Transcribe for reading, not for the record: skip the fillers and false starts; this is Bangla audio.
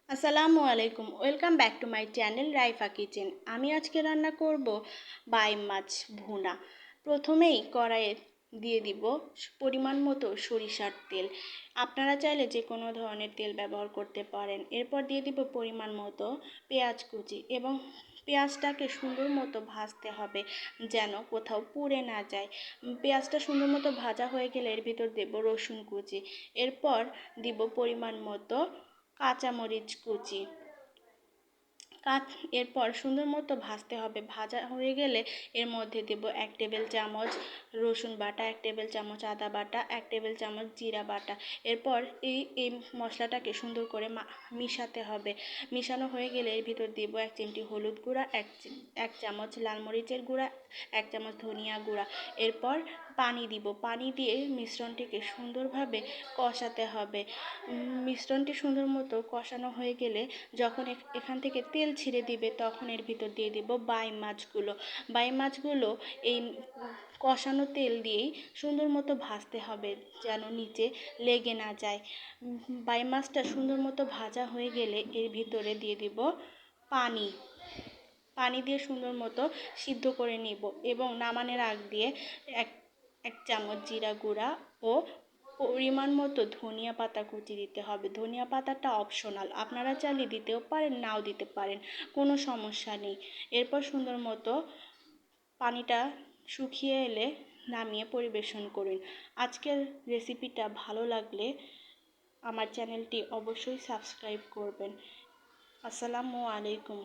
আসসালামু আলাইকুম, welcome back to my channel Raifa kitchen. আমি আজকে রান্না করব বাইম মাছ ভুনা। প্রথমেই কড়াইয়ে দিয়ে দিব পরিমাণ মতো সরিষার তেল। আপনারা চাইলে যে কোনো ধরনের তেল ব্যবহার করতে পারেন। এরপর দিয়ে দিব পরিমাণ মতো পেঁয়াজ কুচি এবং পেঁয়াজটাকে সুন্দর মতো ভাজতে হবে যেন কোথাও পুড়ে না যায়। পেঁয়াজটা সুন্দর মতো ভাজা হয়ে গেলে এর ভিতর দেব রসুন কুচি। এরপর দিব পরিমাণ মতো কাঁচামরিচ কুচি। এরপর সুন্দর মতো ভাজতে হবে। ভাজা হয়ে গেলে এর মধ্যে দেব 1 টেবিল চামচ রসুন বাটা, 1 টেবিল চামচ আদা বাটা, 1 টেবিল চামচ জিরা বাটা। এরপর এই মশলাটাকে সুন্দর করে মিশাতে হবে। মিশানো হয়ে গেলে এর ভিতর দেব 1 চিমটি হলুদ গুঁড়া, 1 চামচ লাল মরিচের গুঁড়া, 1 চামচ ধনিয়া গুঁড়া। এরপর পানি দিব। পানি দিয়ে মিশ্রণটিকে সুন্দরভাবে কষাতে হবে। মিশ্রণটি সুন্দর মতো কষানো হয়ে গেলে যখন এখান থেকে তেল ছিঁড়ে দিবে তখন এর ভিতর দিয়ে দিব বাইম মাছগুলো। বাইম মাছগুলো এই কষানো তেল দিয়েই সুন্দর মতো ভাজতে হবে যেন নিচে লেগে না যায়। বাইম মাছটা সুন্দর মতো ভাজা হয়ে গেলে এর ভিতরে দিয়ে দিব পানি। পানি দিয়ে সুন্দর মতো সিদ্ধ করে নিব এবং নামানোর আগ দিয়ে এক চামচ জিরা গুঁড়া ও পরিমাণ মতো ধনিয়া পাতা কুচি দিতে হবে। ধনিয়া পাতাটা অপশনাল, আপনারা চাইলে দিতেও পারেন, নাও দিতে পারেন, কোনো সমস্যা নেই। এরপর সুন্দর মতো পানিটা শুকিয়ে এলে নামিয়ে পরিবেশন করুন। আজকের রেসিপিটা ভালো লাগলে আমার চ্যানেলটি অবশ্যই সাবস্ক্রাইব করবেন। আসসালামু আলাইকুম।